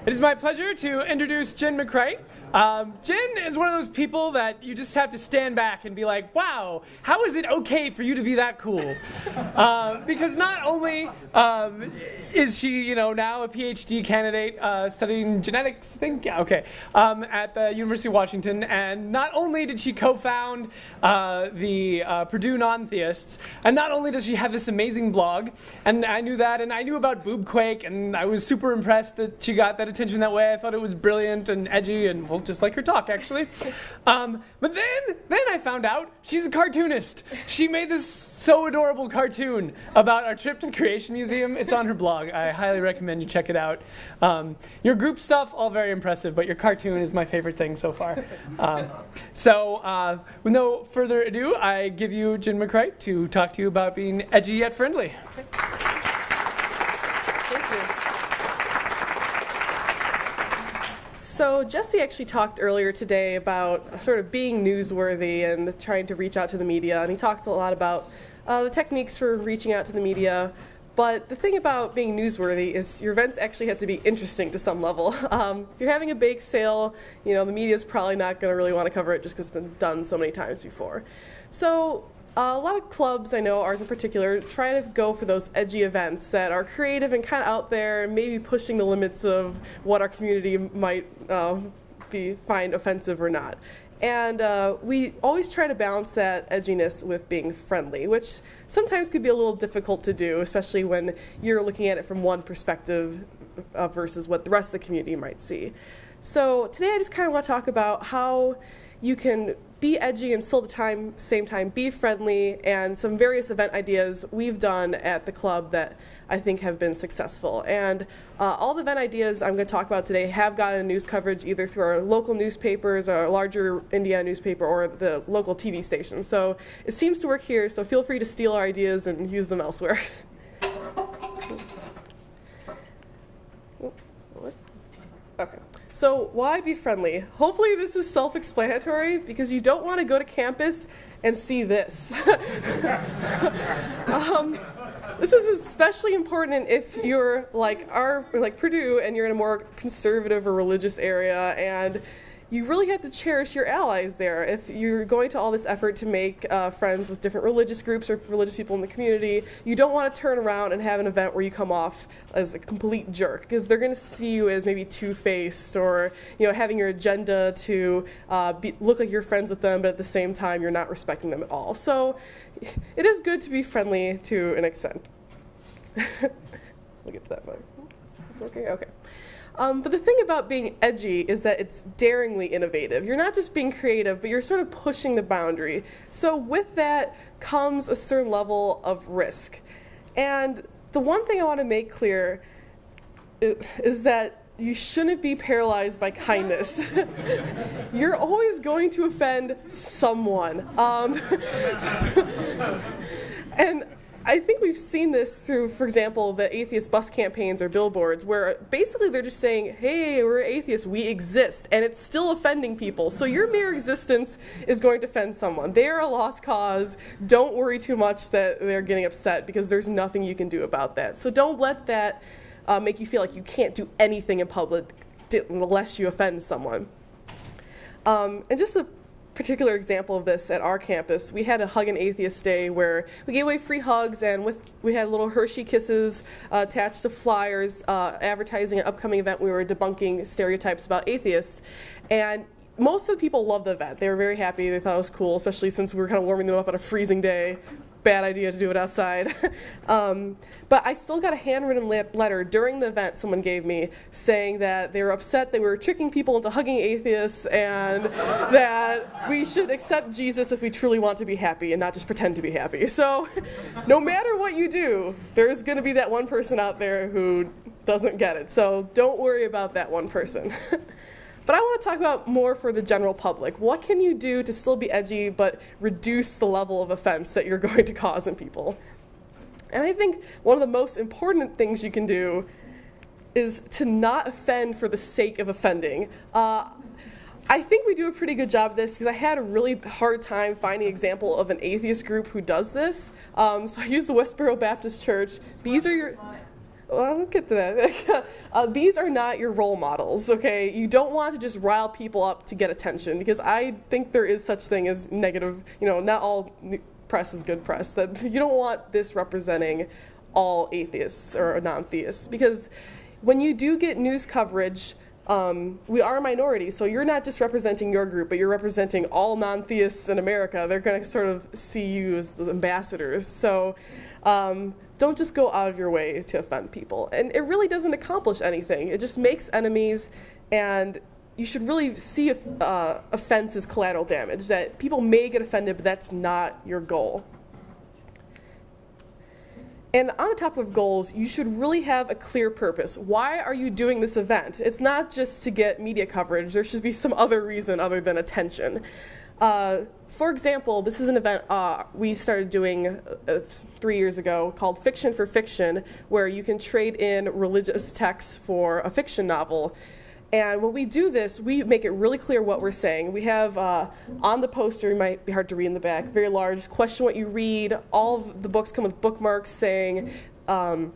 It is my pleasure to introduce Jen McCray. Jen is one of those people that you just have to stand back and be like, wow, how is it okay for you to be that cool? Because not only is she, now a PhD candidate studying genetics, I think, yeah, okay, at the University of Washington, and not only did she co-found the Purdue Non-Theists, and not only does she have this amazing blog, and I knew that, and I knew about Boobquake, and I was super impressed that she got that attention that way. I thought it was brilliant and edgy, and well, just like her talk, actually. But then I found out she's a cartoonist. She made this so adorable cartoon about our trip to the Creation Museum. It's on her blog. I highly recommend you check it out. Your group stuff, all very impressive, but your cartoon is my favorite thing so far. So with no further ado, I give you Jen McCray to talk to you about being edgy yet friendly. Thank you. So Jesse actually talked earlier today about sort of being newsworthy and trying to reach out to the media, and he talks a lot about the techniques for reaching out to the media. But the thing about being newsworthy is your events actually have to be interesting to some level. If you're having a bake sale, the media's probably not going to really want to cover it just because it's been done so many times before. So a lot of clubs, I know ours in particular, try to go for those edgy events that are creative and kind of out there and maybe pushing the limits of what our community might find offensive or not. And we always try to balance that edginess with being friendly, which sometimes could be a little difficult to do, especially when you're looking at it from one perspective versus what the rest of the community might see. So today I just kind of want to talk about how you can be edgy and still at the same time be friendly, and some various event ideas we've done at the club that I think have been successful. And all the event ideas I'm going to talk about today have gotten news coverage either through our local newspapers, our larger Indiana newspaper, or the local TV station. So it seems to work here, so feel free to steal our ideas and use them elsewhere. Okay. So why be friendly? Hopefully this is self-explanatory, because you don't want to go to campus and see this. This is especially important if you're like Purdue and you're in a more conservative or religious area, and you really have to cherish your allies there. If you're going to all this effort to make friends with different religious groups or religious people in the community, you don't want to turn around and have an event where you come off as a complete jerk, because they're going to see you as maybe two-faced, or having your agenda to look like you're friends with them, but at the same time you're not respecting them at all. So it is good to be friendly to an extent. We'll get to that one. Is this working? Okay. But the thing about being edgy is that it's daringly innovative. You're not just being creative, but you're sort of pushing the boundary. So with that comes a certain level of risk. And the one thing I want to make clear is that you shouldn't be paralyzed by kindness. You're always going to offend someone. And I think we've seen this through, for example, the atheist bus campaigns or billboards, where basically they're just saying, hey, we're atheists, we exist, and it's still offending people. So your mere existence is going to offend someone. They are a lost cause. Don't worry too much that they're getting upset, because there's nothing you can do about that. So don't let that make you feel like you can't do anything in public unless you offend someone. And just a particular example of this at our campus, we had a Hug an Atheist Day where we gave away free hugs, and we had little Hershey kisses attached to flyers advertising an upcoming event. We were debunking stereotypes about atheists, and most of the people loved the event. They were very happy. They thought it was cool, especially since we were kind of warming them up on a freezing day. Bad idea to do it outside. But I still got a handwritten letter during the event someone gave me saying that they were upset that we were tricking people into hugging atheists, and that we should accept Jesus if we truly want to be happy and not just pretend to be happy. So no matter what you do, there's going to be that one person out there who doesn't get it. So don't worry about that one person. But I want to talk about more for the general public. What can you do to still be edgy but reduce the level of offense that you're going to cause in people? And I think one of the most important things you can do is to not offend for the sake of offending. I think we do a pretty good job of this, because I had a really hard time finding an example of an atheist group who does this. So I used the Westboro Baptist Church. These are your... well, I'll get to that. These are not your role models, okay? You don't want to just rile people up to get attention, because I think there is such thing as negative, not all press is good press. That you don't want this representing all atheists or non-theists, because when you do get news coverage, we are a minority, so you're not just representing your group, but you're representing all non-theists in America. They're going to sort of see you as the ambassadors. So don't just go out of your way to offend people. And it really doesn't accomplish anything. It just makes enemies, and you should really see offense as collateral damage, that people may get offended, but that's not your goal. And on the top of goals, you should really have a clear purpose. Why are you doing this event? It's not just to get media coverage. There should be some other reason other than attention. For example, this is an event we started doing 3 years ago called Fiction for Fiction, where you can trade in religious texts for a fiction novel. And when we do this, we make it really clear what we're saying. We have on the poster, it might be hard to read in the back, very large, question what you read. All of the books come with bookmarks saying, don't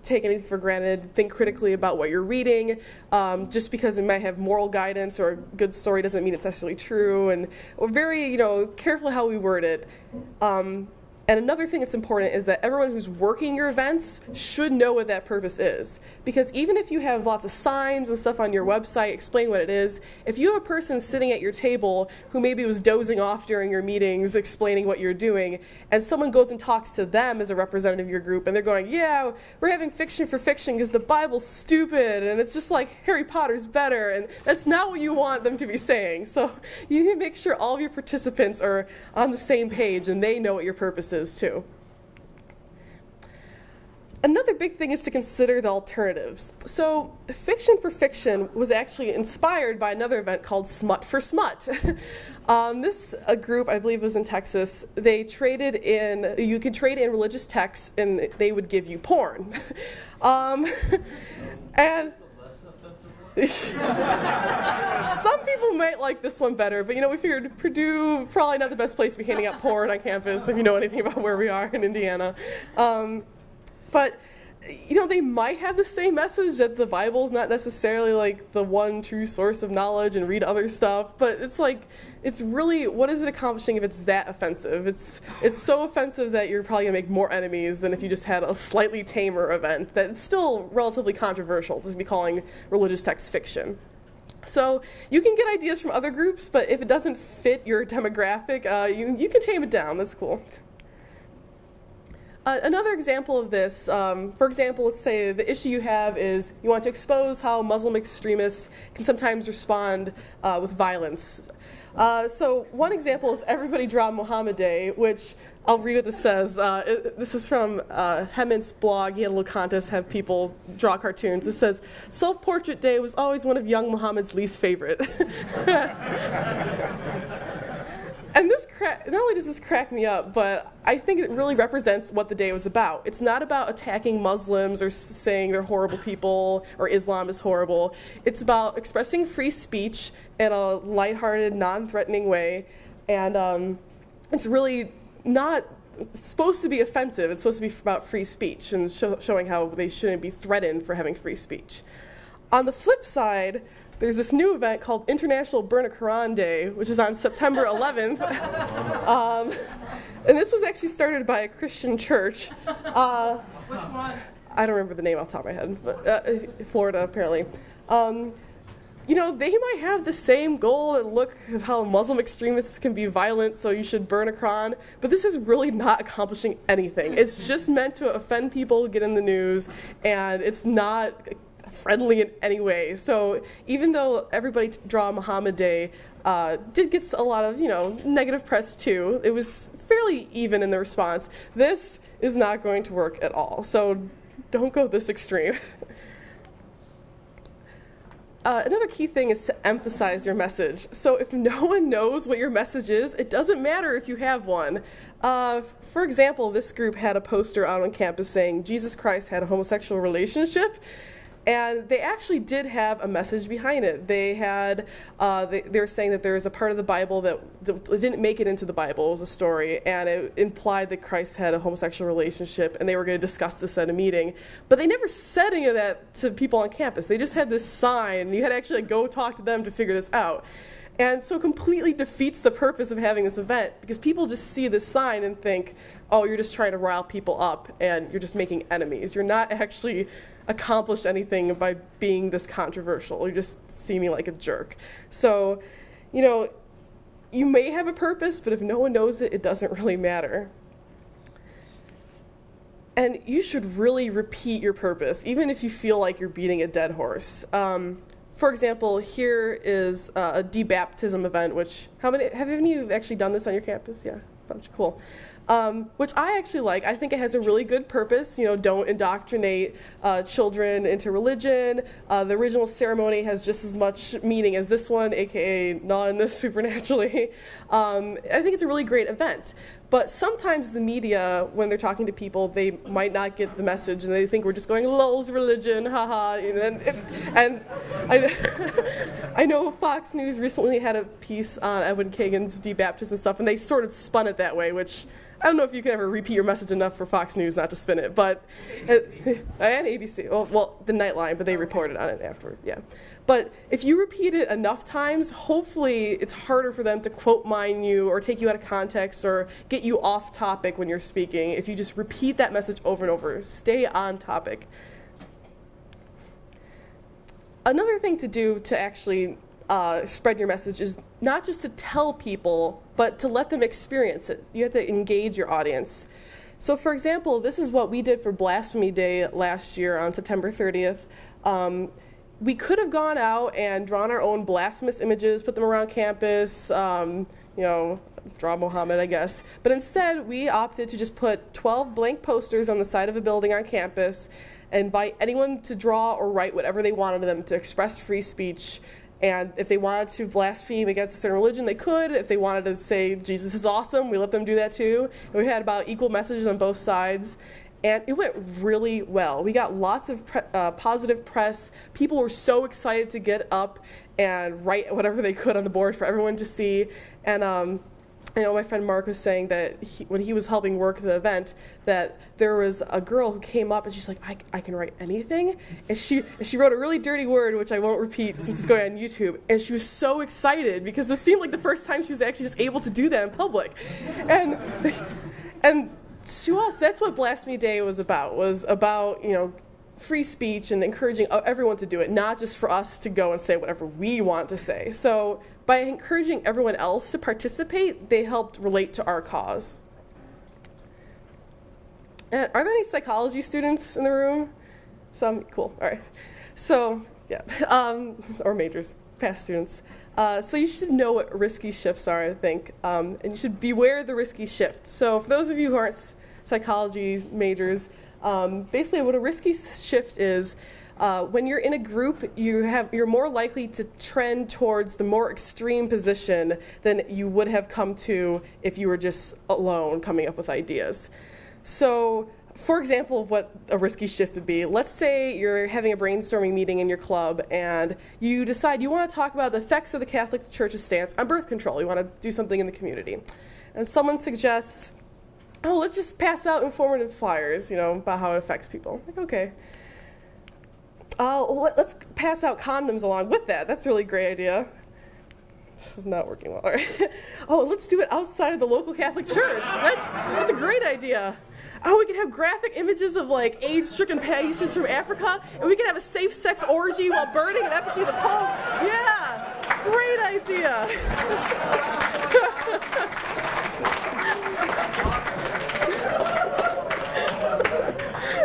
take anything for granted. Think critically about what you're reading. Just because it might have moral guidance or a good story doesn't mean it's necessarily true. And we're very, careful how we word it. And another thing that's important is that everyone who's working your events should know what that purpose is. Because even if you have lots of signs and stuff on your website, explain what it is, if you have a person sitting at your table who maybe was dozing off during your meetings explaining what you're doing, and someone goes and talks to them as a representative of your group, and they're going, yeah, we're having fiction for fiction because the Bible's stupid, and it's just like Harry Potter's better, and that's not what you want them to be saying. So you need to make sure all of your participants are on the same page and they know what your purpose is too. Another big thing is to consider the alternatives. So Fiction for Fiction was actually inspired by another event called Smut for Smut. This group, I believe, was in Texas. They traded in, you could trade in religious texts and they would give you porn. And some people might like this one better, but we figured Purdue, probably not the best place to be handing out porn on campus if you know anything about where we are in Indiana. But they might have the same message, that the Bible's not necessarily like the one true source of knowledge, and read other stuff, but it's really, what is it accomplishing if it's that offensive? It's so offensive that you're probably gonna make more enemies than if you just had a slightly tamer event that's still relatively controversial to be calling religious text fiction. So you can get ideas from other groups, but if it doesn't fit your demographic, you can tame it down. That's cool. Another example of this, for example, let's say the issue you have is you want to expose how Muslim extremists can sometimes respond with violence. So one example is Everybody Draw Muhammad Day, which I'll read what this says. This is from Hemant's blog. He had a little contest, have people draw cartoons. It says, "Self-Portrait Day was always one of young Muhammad's least favorite." And this not only does this crack me up, but I think it really represents what the day was about. It's not about attacking Muslims or saying they're horrible people or Islam is horrible. It's about expressing free speech in a lighthearted, non-threatening way. And it's really not supposed to be offensive. It's supposed to be about free speech and showing how they shouldn't be threatened for having free speech. On the flip side, there's this new event called International Burn a Quran Day, which is on September 11th. And this was actually started by a Christian church. Which one? I don't remember the name off the top of my head, but Florida, apparently. They might have the same goal and look at how Muslim extremists can be violent, so you should burn a Quran, but this is really not accomplishing anything. It's just meant to offend people, get in the news, and it's not friendly in any way. So even though Everybody Draw Muhammad Day did get a lot of negative press too, it was fairly even in the response. This is not going to work at all. So don't go this extreme. Another key thing is to emphasize your message. So if no one knows what your message is, it doesn't matter if you have one. For example, this group had a poster out on campus saying Jesus Christ had a homosexual relationship. And they actually did have a message behind it. They had, they were saying that there was a part of the Bible that didn't make it into the Bible. It was a story, and it implied that Christ had a homosexual relationship, and they were going to discuss this at a meeting. But they never said any of that to people on campus. They just had this sign, and you had to actually go talk to them to figure this out. And so it completely defeats the purpose of having this event, because people just see this sign and think, oh, you're just trying to rile people up, and you're just making enemies. You're not actually accomplish anything by being this controversial. You just see me like a jerk. So, you know, you may have a purpose, but if no one knows it, it doesn't really matter. And you should really repeat your purpose, even if you feel like you're beating a dead horse. For example, here is a debaptism event, which, have any of you actually done this on your campus? Yeah, bunch, cool. Which I actually like. I think it has a really good purpose. You know, don't indoctrinate children into religion. The original ceremony has just as much meaning as this one, aka non-supernaturally. I think it's a really great event. But sometimes the media, when they're talking to people, they might not get the message, and they think we're just going, lulz religion, haha. And I know Fox News recently had a piece on Edwin Kagan's debaptism stuff, and they sort of spun it that way, which I don't know if you can ever repeat your message enough for Fox News not to spin it, but and ABC, well, the Nightline, but they reported on it afterwards, yeah. But if you repeat it enough times, hopefully it's harder for them to quote mine you or take you out of context or get you off topic when you're speaking. If you just repeat that message over and over, stay on topic. Another thing to do to actually spread your message is not just to tell people, but to let them experience it. You have to engage your audience. So for example, this is what we did for Blasphemy Day last year on September 30th. We could have gone out and drawn our own blasphemous images, put them around campus, you know, draw Muhammad, I guess. But instead, we opted to just put 12 blank posters on the side of a building on campus, invite anyone to draw or write whatever they wanted them to express free speech. And if they wanted to blaspheme against a certain religion, they could. If they wanted to say Jesus is awesome, we let them do that too. And we had about equal messages on both sides. And it went really well. We got lots of positive press. People were so excited to get up and write whatever they could on the board for everyone to see. And I know my friend Mark was saying that when he was helping work the event, that there was a girl who came up and she's like, I can write anything? And she wrote a really dirty word, which I won't repeat since it's going on YouTube. And she was so excited because it seemed like the first time she was actually just able to do that in public. And to us, that's what Blasphemy Day was about, you know, free speech and encouraging everyone to do it, not just for us to go and say whatever we want to say. So by encouraging everyone else to participate, they helped relate to our cause. And are there any psychology students in the room? Some? Cool. All right. So, yeah. Or majors, past students. So you should know what risky shifts are, I think. And you should beware the risky shift. So for those of you who aren't psychology majors, basically what a risky shift is, when you're in a group, you're more likely to trend towards the more extreme position than you would have come to if you were just alone coming up with ideas. So, for example, what a risky shift would be, let's say you're having a brainstorming meeting in your club and you decide you want to talk about the effects of the Catholic Church's stance on birth control. You want to do something in the community. And someone suggests, oh, let's just pass out informative flyers, you know, about how it affects people. Like, okay. Let's pass out condoms along with that. That's a really great idea. This is not working well. All right. Oh, let's do it outside of the local Catholic Church. That's a great idea. Oh, we can have graphic images of like AIDS-stricken patients from Africa, and we can have a safe sex orgy while burning an effigy of the Pope. Yeah, great idea.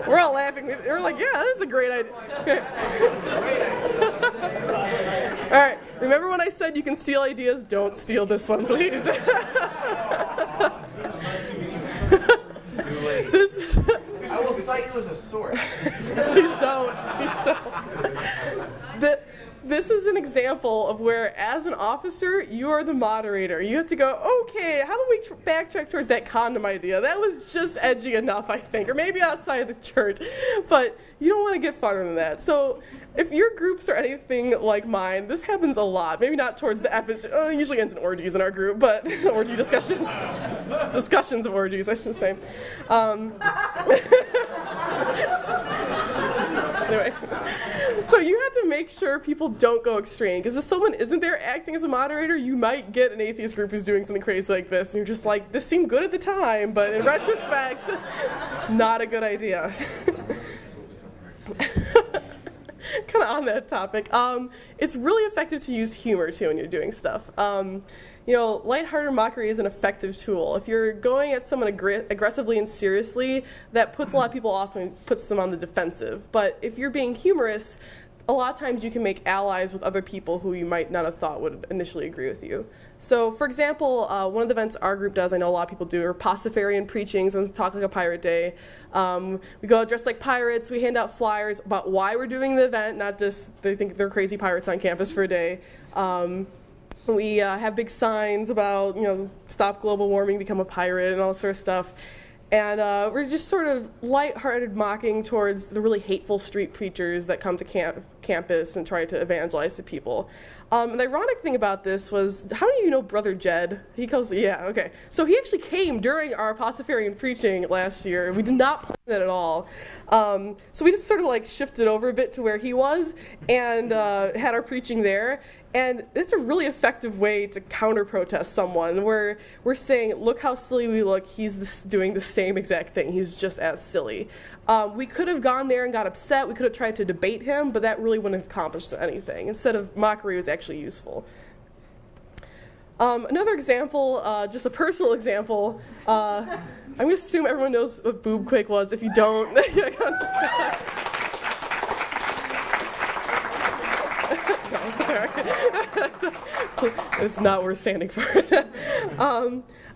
We're all laughing. We're like, yeah, that's a great idea. All right, remember when I said you can steal ideas? Don't steal this one, please. I will cite you as a source. Please don't. Please don't. this is an example of where, as an officer, you are the moderator. You have to go, okay, how about we backtrack towards that condom idea? That was just edgy enough, I think, or maybe outside the church. But you don't want to get farther than that. So if your groups are anything like mine, this happens a lot. Maybe not towards the effigy. It usually ends in orgies in our group, but orgy discussions. Discussions of orgies, I should say. Anyway, so you have to make sure people don't go extreme, because if someone isn't there acting as a moderator, you might get an atheist group who's doing something crazy like this, and you're just like, this seemed good at the time, but in retrospect, not a good idea. Kind of on that topic, it's really effective to use humor too when you're doing stuff. You know, lighthearted mockery is an effective tool. If you're going at someone aggressively and seriously, that puts a lot of people off and puts them on the defensive. But if you're being humorous, a lot of times you can make allies with other people who you might not have thought would initially agree with you. So, for example, one of the events our group does, I know a lot of people do, are Pastafarian preachings and Talk Like a Pirate Day. We go dressed like pirates, we hand out flyers about why we're doing the event, not just they think they're crazy pirates on campus for a day. We have big signs about, you know, stop global warming, become a pirate, and all that sort of stuff. And we're just sort of lighthearted mocking towards the really hateful street preachers that come to campus and try to evangelize to people. And the ironic thing about this was, how many of you know Brother Jed? He comes, yeah, okay. So he actually came during our Pastafarian preaching last year. We did not plan that at all. So we just sort of like shifted over a bit to where he was and had our preaching there. And it's a really effective way to counter-protest someone, where we're saying, look how silly we look, he's doing the same exact thing, he's just as silly. We could have gone there and got upset, we could have tried to debate him, but that really wouldn't have accomplished anything. Instead of mockery, was actually useful. Another example, just a personal example, I'm going to assume everyone knows what boob quake was. If you don't, it's not worth standing for.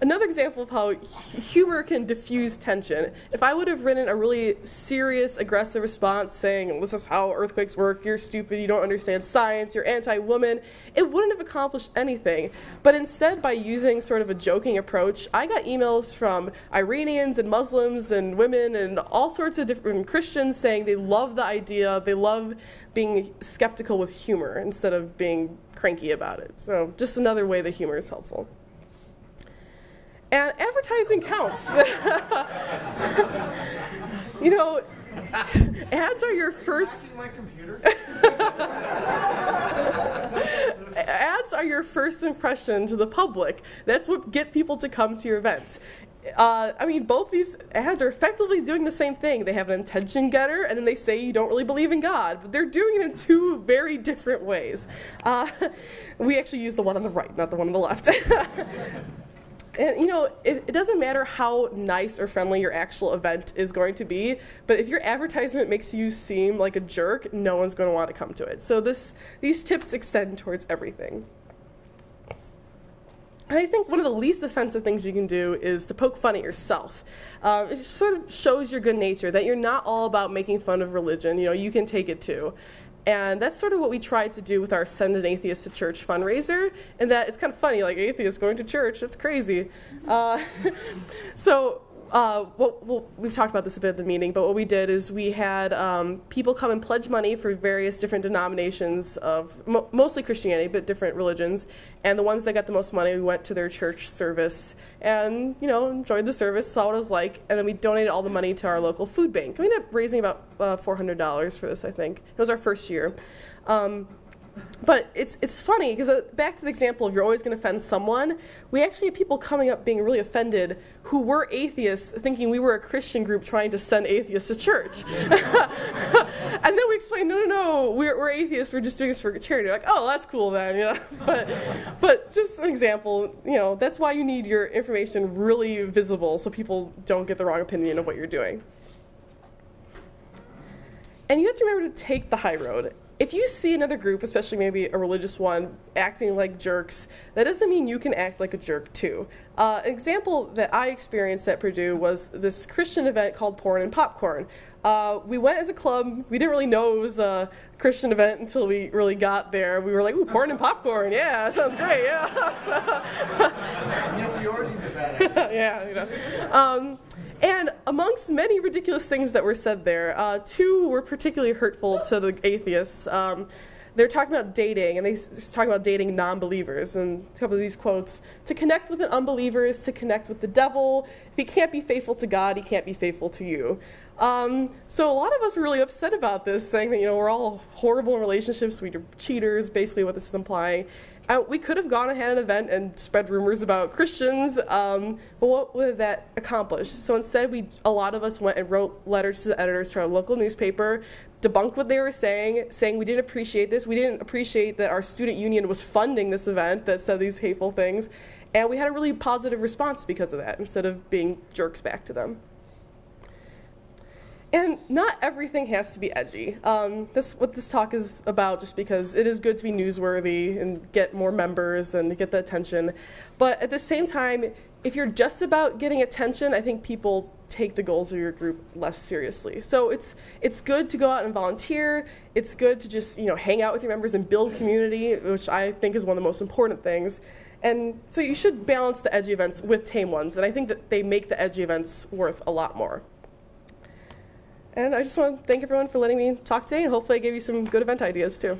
Another example of how humor can diffuse tension. If I would have written a really serious, aggressive response saying, this is how earthquakes work, you're stupid, you don't understand science, you're anti-woman, it wouldn't have accomplished anything. But instead, by using sort of a joking approach, I got emails from Iranians and Muslims and women and all sorts of different Christians saying they love the idea, they love being skeptical with humor instead of being cranky about it. So just another way that humor is helpful. And advertising counts. You know, ads are your first... Ads are your first impression to the public. That's what get people to come to your events. I mean, both these ads are effectively doing the same thing. They have an intention getter, and then they say you don't really believe in God. But they're doing it in two very different ways. We actually use the one on the right, not the one on the left. And, you know, it doesn't matter how nice or friendly your actual event is going to be, but if your advertisement makes you seem like a jerk, no one's going to want to come to it. So these tips extend towards everything. And I think one of the least offensive things you can do is to poke fun at yourself. It sort of shows your good nature, that you're not all about making fun of religion. You know, you can take it too. And that's sort of what we tried to do with our Send an Atheist to Church fundraiser, and that it's kind of funny, like atheists going to church, that's crazy. We've talked about this a bit at the meeting, but what we did is we had people come and pledge money for various different denominations of mostly Christianity, but different religions. And the ones that got the most money, we went to their church service and, you know, enjoyed the service, saw what it was like, and then we donated all the money to our local food bank. We ended up raising about $400 for this, I think. It was our first year. But it's funny, because back to the example of you're always going to offend someone, we actually had people coming up being really offended who were atheists, thinking we were a Christian group trying to send atheists to church. And then we explained, no, we're atheists, we're just doing this for charity. Like, oh, that's cool then, you know. But just an example, you know, that's why you need your information really visible so people don't get the wrong opinion of what you're doing. And you have to remember to take the high road. if you see another group, especially maybe a religious one, acting like jerks, that doesn't mean you can act like a jerk too. An example that I experienced at Purdue was this Christian event called Porn and Popcorn. We went as a club. We didn't really know it was a Christian event until we really got there. We were like, ooh, porn and popcorn. Yeah, that sounds great. Yeah. Yeah, you know. And amongst many ridiculous things that were said there, two were particularly hurtful to the atheists. They're talking about dating, and they talk about dating non-believers. And a couple of these quotes: to connect with an unbeliever is to connect with the devil. If he can't be faithful to God, he can't be faithful to you. So a lot of us were really upset about this, saying that, you know, we're all horrible in relationships, we're cheaters, basically what this is implying. We could have gone ahead at an event and spread rumors about Christians, but what would that accomplish? So instead, a lot of us went and wrote letters to the editors to our local newspaper, debunked what they were saying we didn't appreciate this. We didn't appreciate that our student union was funding this event that said these hateful things, and we had a really positive response because of that, instead of being jerks back to them. And not everything has to be edgy. That's what this talk is about, just because it is good to be newsworthy and get more members and get the attention. But at the same time, if you're just about getting attention, I think people take the goals of your group less seriously. So it's good to go out and volunteer. It's good to just, you know, hang out with your members and build community, which I think is one of the most important things. And so you should balance the edgy events with tame ones, and I think that they make the edgy events worth a lot more. And I just want to thank everyone for letting me talk today, and hopefully I gave you some good event ideas too.